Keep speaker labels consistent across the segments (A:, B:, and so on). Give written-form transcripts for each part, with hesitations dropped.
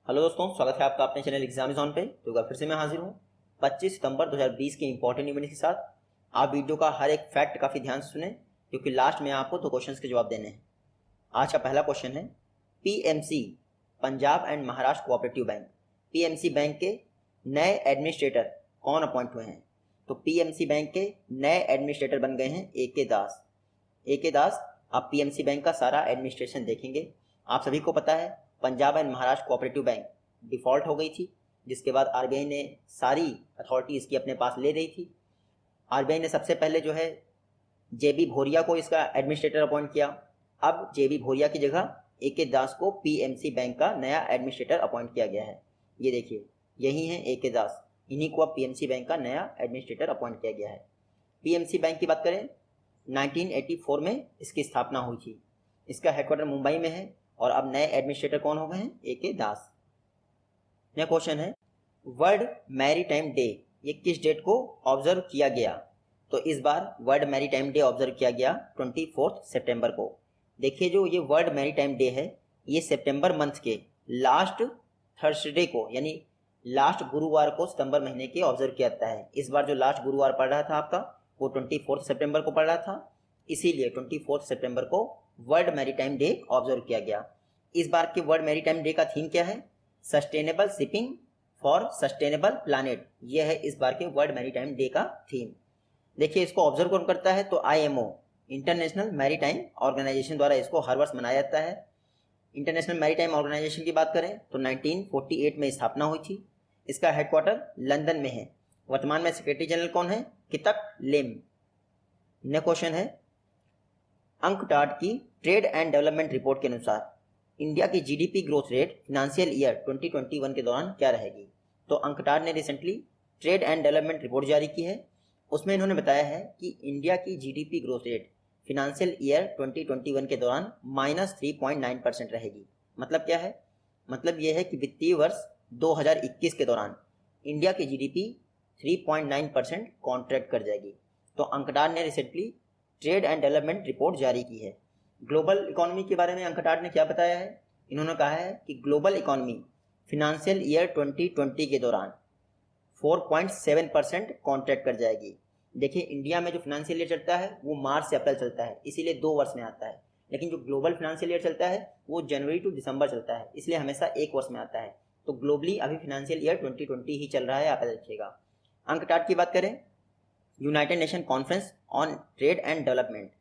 A: Hello दोस्तों, स्वागत है आपका अपने चैनल एग्जाम इज ऑन पे। तो एक बार फिर से मैं हाजिर हूँ 25 सितंबर 2020 के इंपॉर्टेंट इवेंट के साथ। आप वीडियो का हर एक फैक्ट काफ़ी ध्यान से सुने, क्योंकि लास्ट में आपको 2 क्वेश्चंस के जवाब देने हैं। आज का पहला क्वेश्चन है, PMC Punjab and Maharashtra cooperative bank, PMC bank के नए एडमिनिस्ट्रेटर कौन अपॉइंट हुए हैं? तो पीएमसी बैंक के नए एडमिनिस्ट्रेटर बन गए हैं ए.के. दास। ए.के. दास आप पीएमसी बैंक का सारा एडमिनिस्ट्रेशन देखेंगे। आप सभी को पता है Punjab and Maharashtra cooperative bank default हो गई थी, जिसके बाद आरबीआई ने सारी अथॉरिटी इसकी अपने पास ले रही थी। आरबीआई ने सबसे पहले जो है जेबी भोरिया को इसका एडमिनिस्ट्रेटर अपॉइंट किया। अब जेबी भोरिया की जगह ए.के. दास को पीएमसी बैंक का नया एडमिनिस्ट्रेटर अपॉइंट किया गया है। ये देखिए, यही है ए.के. दास, इन्हीं को अब पीएमसी बैंक का नया एडमिनिस्ट्रेटर अपॉइंट किया गया है। पीएमसी बैंक की बात करें, 1984 में इसकी स्थापना हुई थी। इसका हेडक्वार्टर मुंबई में है और अब नए एडमिनिस्ट्रेटर कौन हो गए हैं? ए.के. दास। नया क्वेश्चन है, वर्ल्ड मैरीटाइम डे ये किस डेट को ऑब्जर्व किया गया? तो इस बार वर्ल्ड मैरीटाइम डे ऑब्जर्व किया गया 24 सितंबर को। देखिए, जो ये वर्ल्ड मैरीटाइम डे है ये सितंबर मंथ के लास्ट थर्सडे को, यानी लास्ट गुरुवार को सितंबर महीने के ऑब्जर्व किया जाता है। इस बार जो लास्ट गुरुवार पड़ रहा था आपका, वो 24 सितंबर को पड़ रहा था, इसीलिए 24 सितंबर को वर्ल्ड मैरीटाइम डे ऑब्जर्व किया गया। इस बार के वर्ल्ड मैरीटाइम डे का थीम क्या है? Sustainable shipping for sustainable planet. यह है इस बार के वर्ल्ड मैरीटाइम डे का थीम। देखिए, इसको ऑब्जर्व कौन करता है? तो आईएमओ, इंटरनेशनल मैरीटाइम ऑर्गेनाइजेशन द्वारा इसको हर वर्ष मनाया जाता है। इंटरनेशनल मैरीटाइम ऑर्गेनाइजेशन की बात करें तो 1948 में स्थापना हुई थी। इसका हेडक्वार्टर लंदन में है। वर्तमान में सेक्रेटरी जनरल कौन है? कितक लेम। नेक्स्ट क्वेश्चन है, अंकटाड की ट्रेड एंड डेवलपमेंट रिपोर्ट के अनुसार इंडिया की GDP growth rate financial year 2021 के दौरान क्या रहेगी? तो अंकटाड ने recently trade and development report जारी की है। उसमें इन्होंने बताया है कि इंडिया की GDP growth rate financial year 2021 के दौरान -3.9% रहेगी। मतलब क्या है? मतलब यह है कि वित्तीय वर्ष 2021 के दौरान इंडिया की जीडीपी 3.9% कॉन्ट्रैक्ट कर जाएगी। तो अंकटाड ने recently trade and development report जारी की है। ग्लोबल इकोनॉमी के बारे में अंकटाड ने क्या बताया है? इन्होंने कहा है कि ग्लोबल इकोनॉमी फिनेंशियल ईयर 2020 के दौरान 4.7% कॉन्ट्रैक्ट कर जाएगी। देखिए, इंडिया में जो फिनेंशियल ईयर चलता है वो मार्च से अप्रैल चलता है, इसीलिए 2 वर्ष में आता है। लेकिन जो ग्लोबल फिनेंशियल ईयर चलता है वो जनवरी टू दिसंबर चलता है, इसलिए हमेशा 1 वर्ष में आता है। तो ग्लोबली अभी फिनेंशियल ईयर 2020 ही चल रहा है, आप याद रखिएगा। अंकटाड की बात करें, United nation conference on trade and development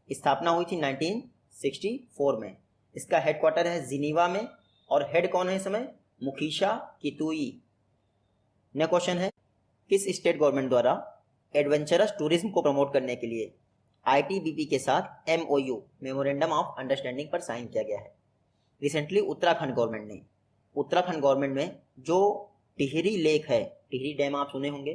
A: स्थापना हुई थी 1964 में। इसका हेडक्वार्टर है जिनीवा में और हेड कौन है इस समय? मुखीशा कितुई। नेक्स्ट क्वेश्चन है, किस स्टेट गवर्नमेंट द्वारा एडवेंचरस टूरिज्म को प्रमोट करने के लिए आईटीबीपी के साथ एमओयू मेमोरेंडम ऑफ अंडरस्टैंडिंग पर साइन किया गया है? रिसेंटली उत्तराखंड गवर्नमेंट में जो टिहरी लेक है, टिहरी डैम आप सुने होंगे,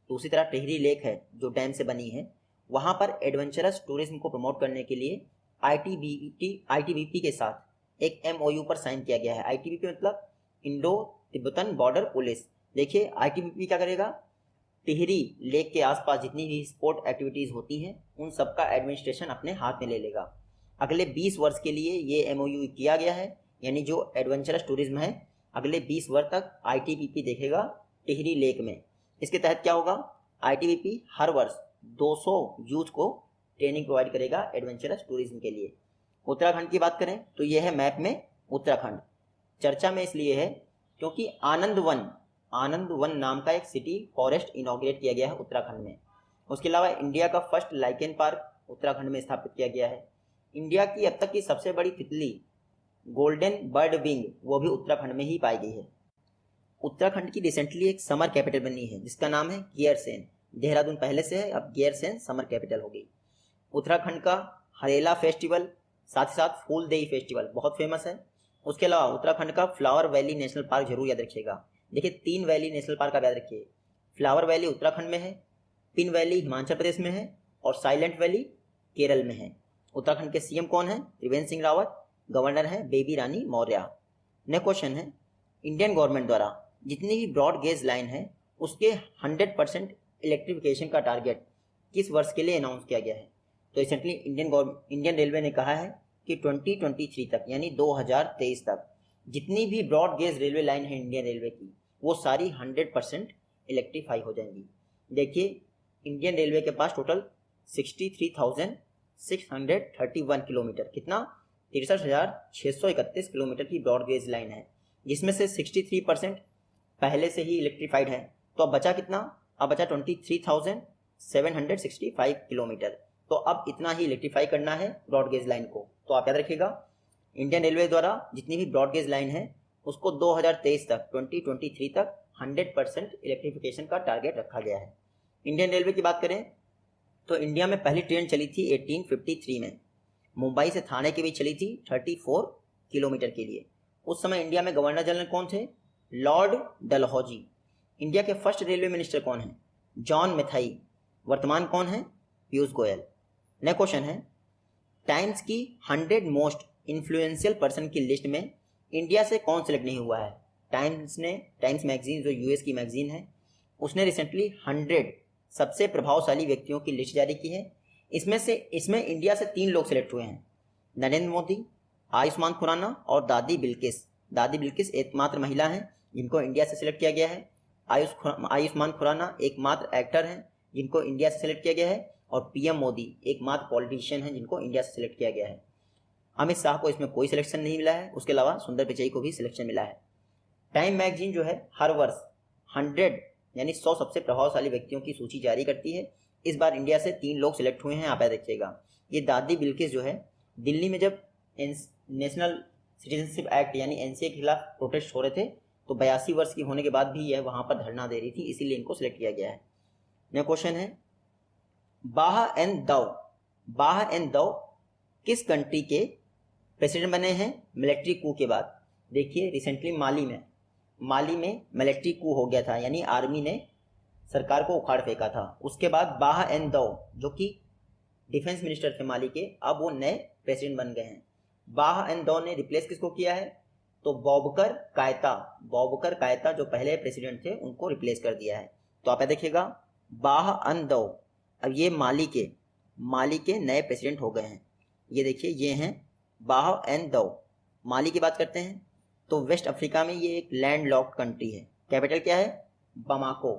A: तो उसी तरह टिहरी लेक है जो डैम से बनी है, वहाँ पर एडवेंचरस टूरिज्म को प्रमोट करने के लिए आईटीबीपी के साथ एक एमओयू पर साइन किया गया है। आईटीबीपी मतलब इंडो तिब्बतन बॉर्डर पुलिस। देखिए, आईटीबीपी क्या करेगा? टिहरी लेक के आसपास जितनी भी स्पोर्ट एक्टिविटीज़ होती हैं उन सब का एडमिनिस्ट्रेशन अपने हाथ में ले लेगा। अगले 20 वर्ष के लिए ये एमओयू किया गया है, यानी जो एडवेंचरस टूरिज्म है अगले 20 वर्ष तक आईटीबीपी देखेगा टिहरी लेक में। इसके तहत क्या होगा? आईटीबीपी हर वर्ष 200 यूथ को ट्रेनिंग प्रोवाइड करेगा एडवेंचरस टूरिज्म के लिए। उत्तराखंड की बात करें तो यह है मैप में उत्तराखंड। चर्चा में इसलिए है क्योंकि आनंद वन नाम का एक सिटी फॉरेस्ट इनॉग्रेट किया गया है उत्तराखंड में। उसके अलावा इंडिया का फर्स्ट लाइकेन पार्क उत्तराखंड में स्थापित किया गया है। इंडिया की अब तक की सबसे बड़ी तितली गोल्डन बर्ड विंग वो भी उत्तराखंड में ही पाई गई है। उत्तराखंड की रिसेंटली एक समर कैपिटल बनी है जिसका नाम है गैरसैंण। देहरादून पहले से है, अब गैरसैंण समर कैपिटल हो गई। उत्तराखंड का हरेला फेस्टिवल, साथ ही साथ फूलदेई फेस्टिवल बहुत फेमस है। उसके अलावा उत्तराखंड का फ्लावर वैली नेशनल पार्क जरूर याद रखिएगा। देखिए, 3 वैली नेशनल पार्क आप याद रखिए। फ्लावर वैली उत्तराखंड में है, पिन वैली हिमाचल प्रदेश में है और साइलेंट वैली केरल में है। उत्तराखंड के सीएम कौन है? त्रिवेंद्र सिंह रावत। गवर्नर है बेबी रानी मौर्य। नेक्स्ट क्वेश्चन है, इंडियन गवर्नमेंट द्वारा जितनी भी ब्रॉड गेज लाइन है उसके 100% इलेक्ट्रिफिकेशन का टारगेट किस वर्ष के लिए अनाउंस किया गया है? तो रिसेंटली इंडियन रेलवे ने कहा है कि 2023 तक यानी 2023 तक जितनी भी ब्रॉड गेज रेलवे लाइन है इंडियन रेलवे की, वो सारी 100% इलेक्ट्रीफाई हो जाएंगी। देखिए, इंडियन रेलवे के पास टोटल 63,631 किलोमीटर, कितना 63,631 किलोमीटर की ब्रॉड गेज लाइन है, जिसमें से 63% पहले से ही इलेक्ट्रीफाइड है। तो अब बचा कितना? अब बचा 23,765 किलोमीटर। तो अब इतना ही इलेक्ट्रीफाई करना है ब्रॉड गेज लाइन को। तो आप याद रखिएगा, इंडियन रेलवे द्वारा जितनी भी ब्रॉड गेज लाइन है उसको 2023 तक 2023 तक 100% इलेक्ट्रिफिकेशन का टारगेट रखा गया है। इंडियन रेलवे की बात करें तो इंडिया में पहली ट्रेन चली थी 1853 में, मुंबई से थाने के बीच चली थी 34 किलोमीटर के लिए। उस समय इंडिया में गवर्नर जनरल कौन थे? लॉर्ड डलहौजी। इंडिया के फर्स्ट रेलवे मिनिस्टर कौन है? जॉन मेथाई। वर्तमान कौन है? पीयूष गोयल। नेक्स्ट क्वेश्चन है, टाइम्स की 100 मोस्ट इन्फ्लुएंशियल पर्सन की लिस्ट में इंडिया से कौन सेलेक्ट नहीं हुआ है? टाइम्स मैगजीन जो यूएस की मैगजीन है, उसने रिसेंटली 100 सबसे प्रभावशाली व्यक्तियों की लिस्ट जारी की है। इसमें इंडिया से 3 लोग सेलेक्ट हुए हैं, नरेंद्र मोदी, आयुष्मान खुराना और दादी बिल्किस। दादी बिल्किस एकमात्र महिला हैं जिनको इंडिया से सिलेक्ट किया गया है। आयुष्मान खुराना एकमात्र एक्टर हैं जिनको इंडिया से सिलेक्ट किया गया है। और पीएम मोदी एकमात्र पॉलिटिशियन हैं जिनको इंडिया से सिलेक्ट किया गया है। अमित शाह को इसमें कोई सिलेक्शन नहीं मिला है, उसके अलावा सुंदर पिचाई को भी सिलेक्शन मिला है। टाइम मैगजीन जो है हर वर्ष 100 यानी 100 सबसे प्रभावशाली व्यक्तियों की सूची जारी करती है। इस बार इंडिया से 3 लोग सिलेक्ट हुए हैं, आप याद रखिएगा। ये दादी बिल्किस जो है, दिल्ली में जब नेशनल सिटीजनशिप एक्ट यानी एनसीए के खिलाफ प्रोटेस्ट हो रहे थे तो 82 वर्ष की होने के बाद भी यह वहां पर धरना दे रही थी, इसीलिए इनको सिलेक्ट किया गया है। नेक्स्ट क्वेश्चन है, बाह एन दौ किस कंट्री के प्रेसिडेंट बने हैं मिलिट्री कू के बाद? देखिए, रिसेंटली माली में मिलिट्री कू हो गया था, यानी आर्मी ने सरकार को उखाड़ फेंका था। उसके बाद बाह एन दौ जो कि डिफेंस मिनिस्टर थे माली के, अब वो नए प्रेसिडेंट बन गए हैं। बाह एन दौ ने रिप्लेस किसको किया है? तो बौबकर कायता जो पहले प्रेसिडेंट थे उनको रिप्लेस कर दिया है। तो आप देखिएगा, बाह एन दौ अब ये माली के नए प्रेसिडेंट हो गए हैं। ये देखिए, ये हैं बाह एन दौ। माली की बात करते हैं तो वेस्ट अफ्रीका में ये एक लैंड लॉक्ड कंट्री है। कैपिटल क्या है? बमाको।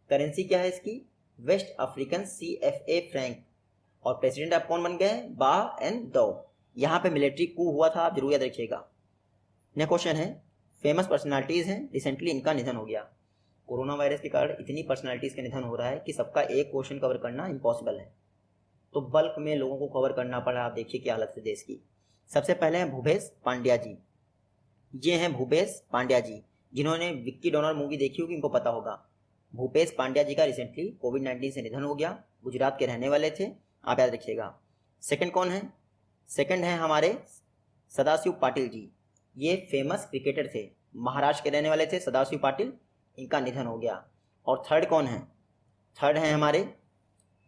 A: करेंसी क्या है इसकी? West African CFA franc. और प्रेसिडेंट अब कौन बन गए? बाह एन दौ। यहाँ पे मिलिट्री कू हुआ था, आप जरूर याद रखिएगा। नेक्स्ट क्वेश्चन है, फेमस पर्सनालिटीज हैं, रिसेंटली इनका निधन हो गया। कोरोना वायरस के कारण इतनी पर्सनालिटीज का निधन हो रहा है कि सबका एक क्वेश्चन कवर करना इम्पॉसिबल है, तो बल्क में लोगों को कवर करना पड़ा। आप देखिए क्या हालत है देश की। सबसे पहले हैं भूपेश पांड्या जी। ये हैं भूपेश पांड्या जी, जिन्होंने विक्की डोनर मूवी देखी होगी, इनको पता होगा। भूपेश पांड्या जी का रिसेंटली कोविड-19 से निधन हो गया। गुजरात के रहने वाले थे, आप याद रखिएगा। सेकंड कौन है? सेकंड है हमारे सदाशिव पाटिल जी। ये फेमस क्रिकेटर थे, महाराष्ट्र के रहने वाले थे सदाशिव पाटिल, इनका निधन हो गया। और थर्ड कौन है? थर्ड है हमारे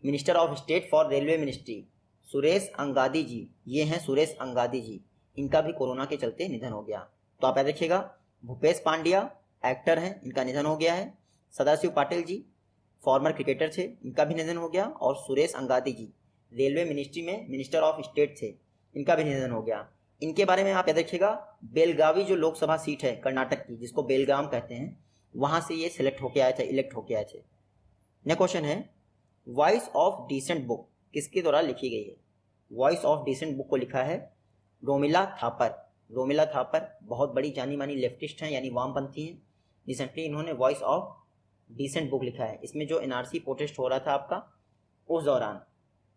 A: minister of state for railway ministry Suresh Angadi ji. ये हैं सुरेश अंगादी जी, इनका भी कोरोना के चलते निधन हो गया। तो आप याद रखिएगा, भूपेश पांड्या एक्टर हैं, इनका निधन हो गया है। सदाशिव पाटिल जी फॉर्मर क्रिकेटर थे, इनका भी निधन हो गया। और सुरेश अंगादी जी रेलवे मिनिस्ट्री में मिनिस्टर ऑफ स्टेट थे, इनका भी निधन हो गया। इनके बारे में आप याद रखिएगा, बेलगावी जो लोकसभा सीट है कर्नाटक की, जिसको बेलगाम कहते हैं, वहां से ये इलेक्ट होके आए थे। नेक्स्ट क्वेश्चन है, वॉइस ऑफ डिसेंट बुक किसके द्वारा लिखी गई है? वॉइस ऑफ डिसेंट बुक को लिखा है रोमिला थापर बहुत बड़ी जानी मानी लेफ्टिस्ट हैं, यानी वामपंथी हैं। रिसेंटली इन्होंने वॉइस ऑफ डिसेंट बुक लिखा है। इसमें जो NRC प्रोटेस्ट हो रहा था आपका, उस दौरान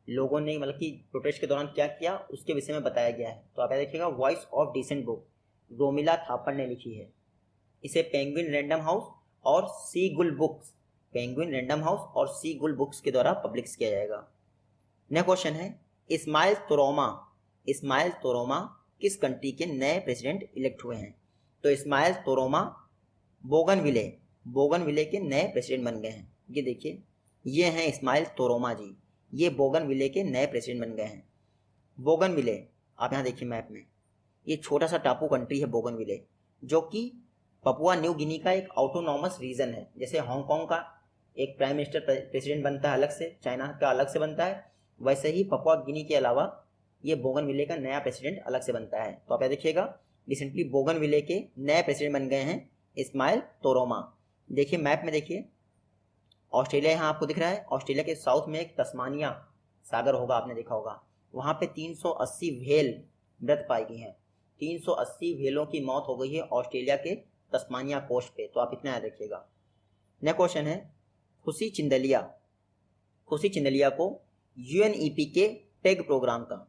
A: लोगों ने मतलब कि प्रोटेस्ट के दौरान क्या किया उसके विषय में बताया गया है। तो आप याद रखिएगा, voice of dissent book Romila Thapar ने लिखी है। इसे पेंगुइन रैंडम हाउस और सी गुल बुक्स के द्वारा पब्लिश किया जाएगा। नेक्स्ट क्वेश्चन है, इस्माइल तोरोमा किस कंट्री के नए प्रेसिडेंट इलेक्ट हुए हैं? तो इस्माइल तोरोमा बोगनविले के नए प्रेसिडेंट बन गए हैं। ये देखिए, ये हैं इस्माइल तोरोमा जी, ये बोगनविले के नए प्रेसिडेंट बन गए हैं। बोगनविले आप यहाँ देखिए मैप में, ये छोटा सा टापू कंट्री है बोगनविले, जो कि पपुआ न्यू गिनी का एक ऑटोनॉमस रीजन है। जैसे हांगकांग का एक प्राइम मिनिस्टर प्रेसिडेंट बनता है अलग से, चाइना का अलग से बनता है, वैसे ही पपुआ गिनी के अलावा ये बोगनविले का नया प्रेसिडेंट अलग से बनता है। तो आप याद देखिएगा, रिसेंटली बोगनविले के नए प्रेसिडेंट बन गए हैं इस्माइल तोरोमा। देखिए मैप में देखिए, ऑस्ट्रेलिया यहाँ आपको दिख रहा है। ऑस्ट्रेलिया के साउथ में एक तस्मानिया सागर होगा, आपने देखा होगा। वहाँ पे 380 व्हेल मृत पाई गई हैं। 380 व्हेलों की मौत हो गई है ऑस्ट्रेलिया के तस्मानिया कोस्ट पे, तो आप इतना याद रखिएगा। नेक्स्ट क्वेश्चन है खुशी चिंदलिया। खुशी चिंदलिया को यूएनईपी के टेग प्रोग्राम का,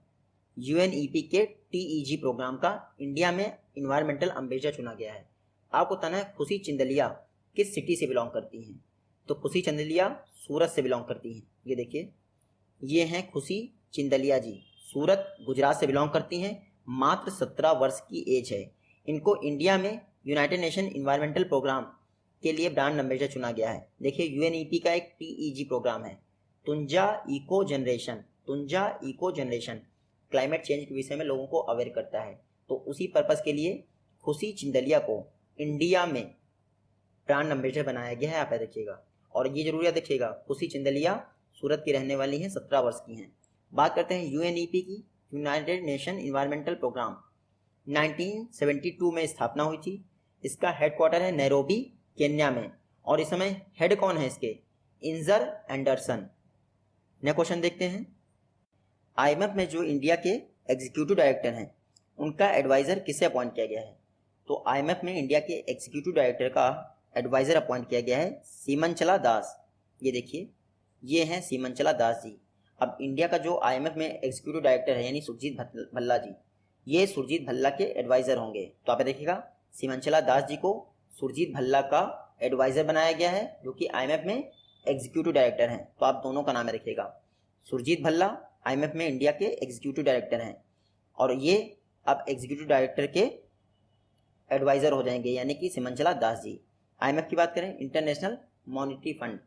A: यूएनईपी के टीईजी प्रोग्राम का इंडिया में इन्वायरमेंटल एम्बेसडर चुना गया है। आपको बताना है खुशी चिंदलिया किस सिटी से बिलोंग करती हैं। तो खुशी चिंदलिया सूरत से बिलोंग करती हैं। ये देखिए, ये हैं खुशी चिंदलिया जी, सूरत गुजरात से बिलोंग करती हैं। मात्र 17 वर्ष की एज है। इनको इंडिया में यूनाइटेड नेशन इन्वायरमेंटल प्रोग्राम के लिए ब्रांड एम्बेसडर चुना गया है। देखिए यूएनईपी का एक टीईजी प्रोग्राम है, Tunza Eco Generation. Tunza Eco Generation climate change के विषय में लोगों को अवेयर करता है। तो उसी पर्पज़ के लिए खुशी चिंदलिया को इंडिया में ब्रांड एम्बेसडर बनाया गया है, आप याद रखिएगा। और ये जरूर याद रखिएगा, खुशी चिंदलिया सूरत की रहने वाली हैं, 17 वर्ष की हैं। बात करते हैं यूएनईपी की, यूनाइटेड नेशन इन्वायरमेंटल प्रोग्राम। 1972 में स्थापना हुई थी। इसका हेडक्वार्टर है नैरोबी केन्या में। और इस समय हेड कौन है इसके? इंजर एंडरसन। नेक्स्ट क्वेश्चन देखते हैं। आईएमएफ में जो इंडिया के एग्जीक्यूटिव डायरेक्टर हैं, उनका एडवाइजर किसे अपॉइंट किया गया है? तो आईएमएफ में इंडिया के एग्जीक्यूटिव डायरेक्टर का एडवाइजर अपॉइंट किया गया है सीमंचला दास। ये देखिए, ये हैं सीमंचला दास जी। अब इंडिया का जो आईएमएफ में एग्जीक्यूटिव डायरेक्टर है यानी सुरजीत भल्ला जी, ये सुरजीत भल्ला के एडवाइजर होंगे। तो आप देखिएगा, सीमंचला दास जी को सुरजीत भल्ला का एडवाइजर बनाया गया है, जो कि आईएमएफ में एग्जीक्यूटिव डायरेक्टर हैं। तो आप दोनों का नाम रखिएगा, सुरजीत भल्ला आईएमएफ में इंडिया के एग्जीक्यूटिव डायरेक्टर हैं, और ये अब एग्जीक्यूटिव डायरेक्टर के एडवाइजर हो जाएंगे, यानी कि सीमंचला दास जी। आईएमएफ की बात करें, इंटरनेशनल मॉनेटरी फंड,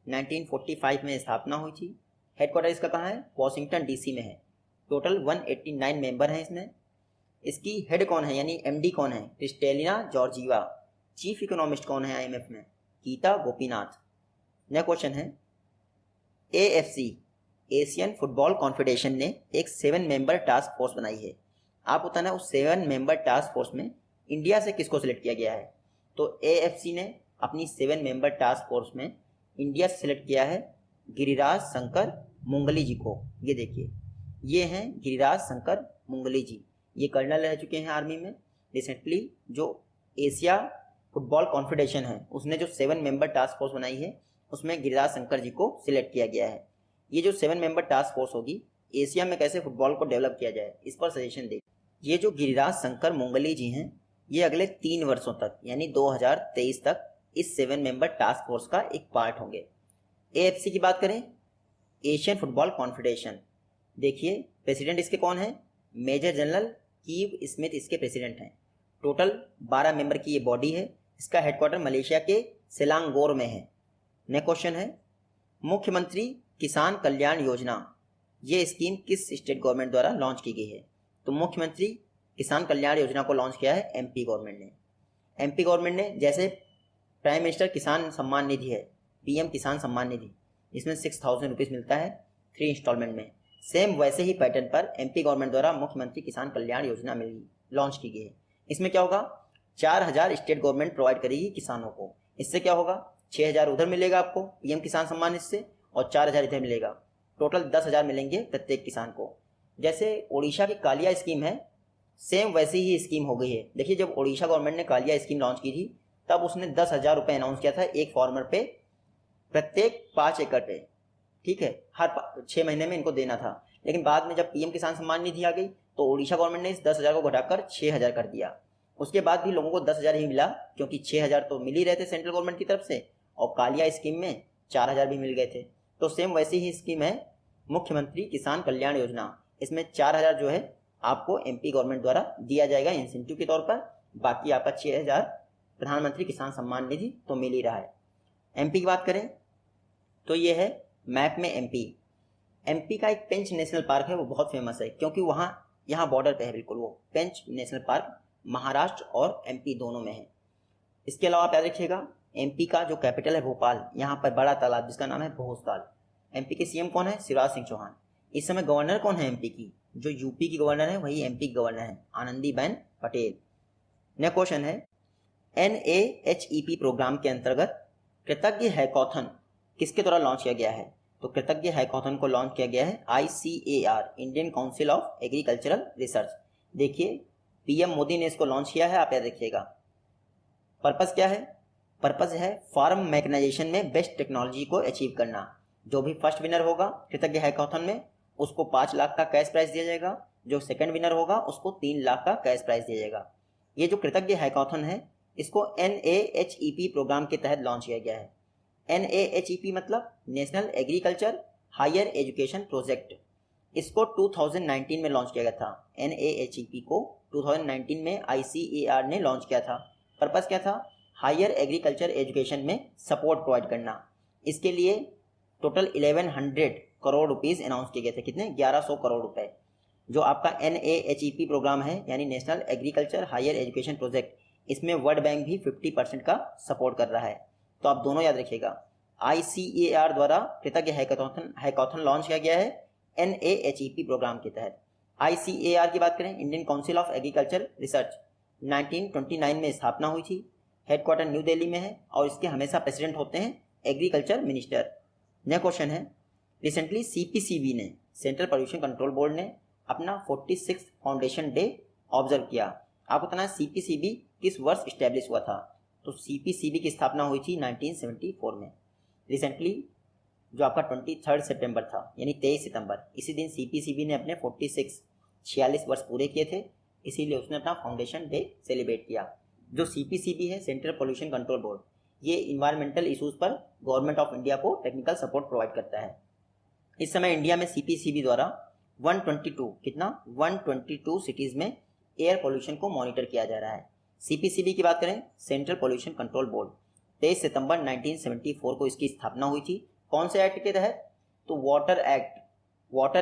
A: 1945 में स्थापना हुई थी। हेडक्वार्टर इसका कहाँ है? वॉशिंगटन डीसी में है। टोटल 189 मेंबर हैं इसमें। इसकी हेड कौन है यानी एमडी कौन है? Kristalina Georgieva. चीफ इकोनॉमिस्ट कौन है आईएमएफ में? गीता गोपीनाथ। नेक्स्ट क्वेश्चन है, एएफसी एशियन फुटबॉल कॉन्फेडरेशन ने एक 7 मेंबर टास्क फोर्स बनाई है। आप बताना उस 7 मेंबर टास्क फोर्स में इंडिया से किसको सिलेक्ट किया गया है? तो एएफसी ने अपनी 7 मेंबर टास्क फोर्स में इंडिया से सिलेक्ट किया है गिरिराज शंकर मुंगली जी को। ये देखिए, ये हैं गिरिराज शंकर मुंगली जी। ये कर्नल रह चुके हैं आर्मी में। रिसेंटली जो एशिया फुटबॉल कॉन्फेडरेशन है, उसने जो 7 मेंबर टास्क फोर्स बनाई है, उसमें गिरिराज शंकर जी को सिलेक्ट किया गया है। ये जो 7 मेंबर टास्क फोर्स होगी, एशिया में कैसे फुटबॉल को डेवलप किया जाए, इस पर सजेशन दे। ये जो गिरिराज शंकर मुंगली जी हैं, ये अगले 3 वर्षों तक यानी 2023 तक इस 7 मेंबर टास्क फोर्स का एक पार्ट होंगे। एएफसी की बात करें, एशियन फुटबॉल कॉन्फेडरेशन, देखिए प्रेसिडेंट इसके कौन है? मेजर जनरल कीव स्मिथ इसके प्रेसिडेंट हैं। टोटल 12 मेंबर की ये बॉडी है। इसका हेडक्वार्टर मलेशिया के सेलांगोर में है। नेक्स्ट क्वेश्चन है, मुख्यमंत्री किसान कल्याण योजना, ये स्कीम किस स्टेट गवर्नमेंट द्वारा लॉन्च की गई है? तो मुख्यमंत्री किसान कल्याण योजना को लॉन्च किया है एमपी गवर्नमेंट ने। एमपी गवर्नमेंट ने, जैसे प्राइम मिनिस्टर किसान सम्मान निधि है, पीएम किसान सम्मान निधि, इसमें 6000 रुपीज़ मिलता है 3 इंस्टॉलमेंट में। सेम वैसे ही पैटर्न पर एमपी गवर्नमेंट द्वारा मुख्यमंत्री किसान कल्याण योजना मिली लॉन्च की गई है। इसमें क्या होगा? 4000 स्टेट गवर्नमेंट प्रोवाइड करेगी किसानों को। इससे क्या होगा? 6000 उधर मिलेगा आपको पीएम किसान सम्मान निधि से, और 4000 इधर मिलेगा। टोटल 10,000 मिलेंगे प्रत्येक किसान को। जैसे ओडिशा की कालिया स्कीम है, सेम वैसी ही स्कीम हो गई है। देखिए, जब ओडिशा गवर्नमेंट ने कालिया स्कीम लॉन्च की थी, तब उसने 10,000 रुपये अनाउंस किया था एक फार्मर पे, प्रत्येक 5 एकड़ पे। ठीक है, हर 6 महीने में इनको देना था। लेकिन बाद में जब पीएम किसान सम्मान निधि आ गई, तो ओडिशा गवर्नमेंट ने इस 10,000 को घटाकर 6,000 कर दिया। उसके बाद भी लोगों को 10,000 ही मिला, क्योंकि 6,000 तो मिल ही रहे थे सेंट्रल गवर्नमेंट की तरफ से, और कालिया स्कीम में 4,000 भी मिल गए थे। तो सेम वैसी ही स्कीम है मुख्यमंत्री किसान कल्याण योजना। इसमें 4,000 जो है आपको एमपी गवर्नमेंट द्वारा दिया जाएगा इंसेंटिव के तौर पर। बाकी आपका 6,000 प्रधानमंत्री किसान सम्मान निधि तो मिल ही रहा है। एमपी की बात करें तो ये है मैप में एमपी। एमपी का एक पेंच नेशनल पार्क है, वो बहुत फेमस है, क्योंकि यहाँ बॉर्डर पे है बिल्कुल। वो पेंच नेशनल पार्क महाराष्ट्र और एमपी दोनों में है। इसके अलावा आप याद रखिएगा, एमपी का जो कैपिटल है भोपाल, यहाँ पर बड़ा तालाब जिसका नाम है भोजताल। एमपी के सीएम कौन है? शिवराज सिंह चौहान। इस समय गवर्नर कौन है एमपी की? जो यूपी की गवर्नर है वही एमपी की गवर्नर है, आनंदीबेन पटेल। नेक्स्ट क्वेश्चन है NAHEP प्रोग्राम के अंतर्गत कृतज्ञ हैकाथन किसके द्वारा लॉन्च किया गया है? तो कृतज्ञ हैकाथन को लॉन्च किया गया है ICAR, Indian council of agricultural research. देखिए PM मोदी ने इसको लॉन्च किया है, आप याद रखिएगा। पर्पस क्या है? पर्पस है फार्म मैकेनाइजेशन में बेस्ट टेक्नोलॉजी को अचीव करना। जो भी फर्स्ट विनर होगा कृतज्ञ हैकाथन में उसको 5 लाख का कैश प्राइज दिया जाएगा, जो सेकंड विनर होगा उसको 3 लाख का कैश प्राइज दिया जाएगा। ये जो कृतज्ञ हैकाथन है इसको NAHEP प्रोग्राम के तहत लॉन्च किया गया है। NAHEP मतलब national agriculture higher education project. इसको 2019 में लॉन्च किया गया था। NAHEP को 2019 में ICAR ने लॉन्च किया था। पर्पस क्या था? हायर एग्रीकल्चर एजुकेशन में सपोर्ट प्रोवाइड करना। इसके लिए टोटल 1100 करोड़ रुपीस अनाउंस किए गए थे। कितने? 1100 करोड़ रुपए। जो आपका NAHEP प्रोग्राम है यानी national agriculture higher education project, इसमें वर्ल्ड बैंक भी 50% का सपोर्ट कर रहा है। तो आप दोनों याद रखिएगा। ICAR द्वारा कृतज्ञ हैकाथन लॉन्च किया गया है NAHEP प्रोग्राम के तहत। ICAR की बात करें, Indian council of agriculture research, 1929 में स्थापना हुई थी। हेडक्वार्टर न्यू दिल्ली में है और इसके हमेशा प्रेसिडेंट होते हैं एग्रीकल्चर मिनिस्टर। नेक्स्ट क्वेश्चन है, रिसेंटली CPCB ने, सेंट्रल पॉल्यूशन कंट्रोल बोर्ड ने अपना 46 फाउंडेशन डे ऑब्जर्व किया। आपको पता है CPCB किस वर्ष स्टैब्लिश हुआ था? तो CPCB की स्थापना हुई थी 1974 में। रिसेंटली जो आपका 23 सितंबर था यानी 23 सितंबर, इसी दिन CPCB ने अपने 46 वर्ष पूरे किए थे, इसीलिए उसने अपना फाउंडेशन डे सेलिब्रेट किया। जो CPCB है, सेंट्रल पॉल्यूशन कंट्रोल बोर्ड, ये इन्वायरमेंटल इशूज़ पर गवर्नमेंट ऑफ इंडिया को टेक्निकल सपोर्ट प्रोवाइड करता है। इस समय इंडिया में CPCB द्वारा 122 सिटीज़ में एयर पोल्यूशन को मॉनिटर किया जा रहा है। CPCB की बात करें, सेंट्रल पॉल्यूशन कंट्रोल बोर्ड, 23 सितंबर 1974 को इसकी स्थापना हुई थी। कौन से एक्ट के तहत? तो वाटर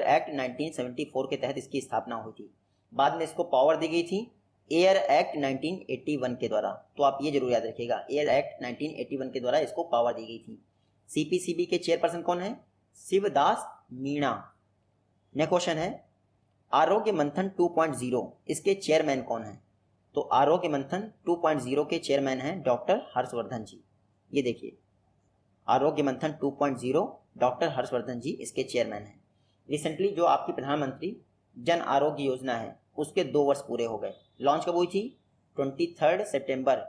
A: एक्ट 1974 के तहत इसकी स्थापना हुई थी। बाद में इसको पावर दी गई थी एयर एक्ट 1981 के द्वारा। तो आप ये जरूर याद रखिएगा, एयर एक्ट 1981 के द्वारा इसको पावर दी गई थी। CPCB के चेयरपर्सन कौन है? शिवदास मीणा। नेक्स्ट क्वेश्चन है, आरोग्य मंथन 2.0, इसके चेयरमैन कौन है? तो आरोग्य मंथन 2.0 के चेयरमैन हैं डॉक्टर हर्षवर्धन जी। ये देखिए, आरोग्य मंथन 2.0 डॉक्टर हर्षवर्धन जी इसके चेयरमैन हैं। रिसेंटली जो आपकी प्रधानमंत्री जन आरोग्य योजना है उसके 2 वर्ष पूरे हो गए। लॉन्च कब हुई थी? 23 सितंबर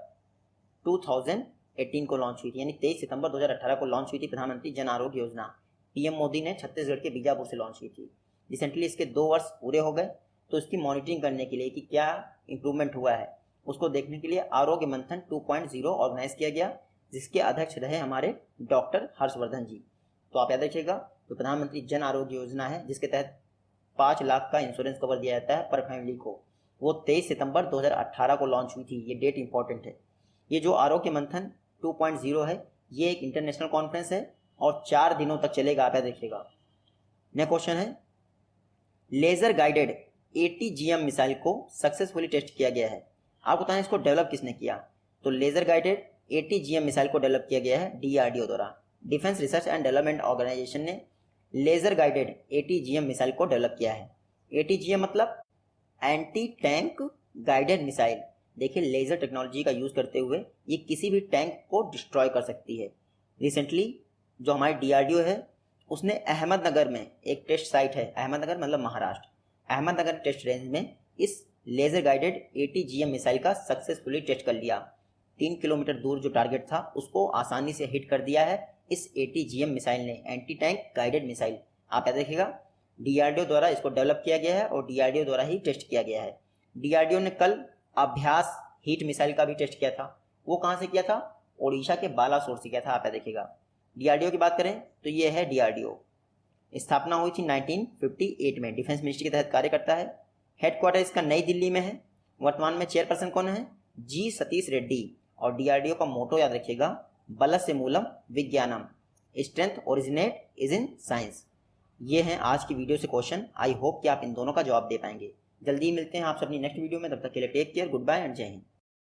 A: 2018 को लॉन्च हुई थी, यानी 23 सितंबर 2018 को लॉन्च हुई थी प्रधानमंत्री जन आरोग्य योजना। PM मोदी ने छत्तीसगढ़ के बीजापुर से लॉन्च की थी। रिसेंटली इसके 2 वर्ष पूरे हो गए, तो इसकी मॉनिटरिंग करने के लिए कि क्या इंप्रूवमेंट हुआ है उसको देखने के लिए आरोग्य मंथन 2.0 ऑर्गेनाइज किया गया, जिसके अध्यक्ष रहे हमारे डॉक्टर हर्षवर्धन जी। तो आप याद रखिएगा, तो प्रधानमंत्री जन आरोग्य योजना है जिसके तहत 5 लाख का इंश्योरेंस कवर दिया जाता है पर फैमिली को, वो 23 सितंबर 2018 को लॉन्च हुई थी। ये डेट इंपॉर्टेंट है। ये जो आरोग्य मंथन 2.0 है ये एक इंटरनेशनल कॉन्फ्रेंस है और 4 दिनों तक चलेगा, आप याद रखिएगा। नेक्स्ट क्वेश्चन है, लेजर गाइडेड ATGM मिसाइल को सक्सेसफुली टेस्ट किया गया है। आपको बताएं इसको डेवलप किसने किया? तो लेजर गाइडेड ATGM मिसाइल को डेवलप किया गया है DRDO द्वारा। Defence research and development organisation ने लेजर गाइडेड ATGM मिसाइल को डेवलप किया है। ATGM मतलब एंटी टैंक गाइडेड मिसाइल। देखिए, लेजर टेक्नोलॉजी का यूज़ करते हुए ये किसी भी टैंक को डिस्ट्रॉय कर सकती है। रिसेंटली जो हमारी DRDO है उसने अहमदनगर में एक टेस्ट साइट है, अहमदनगर मतलब महाराष्ट्र, अहमदनगर टेस्ट रेंज में इस लेजर गाइडेड ATGM मिसाइल का सक्सेसफुली टेस्ट कर लिया। 3 किलोमीटर दूर जो टारगेट था उसको आसानी से हिट कर दिया है इस ATGM मिसाइल ने, एंटी टैंक गाइडेड मिसाइल। आप याद रखिएगा, DRDO द्वारा इसको डेवलप किया गया है और DRDO द्वारा ही टेस्ट किया गया है। DRDO ने कल अभ्यास हीट मिसाइल का भी टेस्ट किया था। वो कहाँ से किया था? ओडिशा के बालासोर से किया था, आप याद रखिएगा। DRDO की बात करें तो ये है DRDO, स्थापना हुई थी 1958 में, डिफेंस मिनिस्ट्री के तहत कार्य करता है। हेडक्वार्टर इसका नई दिल्ली में है। वर्तमान में चेयरपर्सन कौन है? G सतीश रेड्डी। और DRDO का मोटो याद रखिएगा, बलस्य मूलम विज्ञानम, strength originate is in science. ये हैं आज की वीडियो से क्वेश्चन। आई होप कि आप इन दोनों का जवाब दे पाएंगे। जल्दी मिलते हैं आपसे अपनी नेक्स्ट वीडियो में, तब तक के लिए take care, good bye and जय हिंद।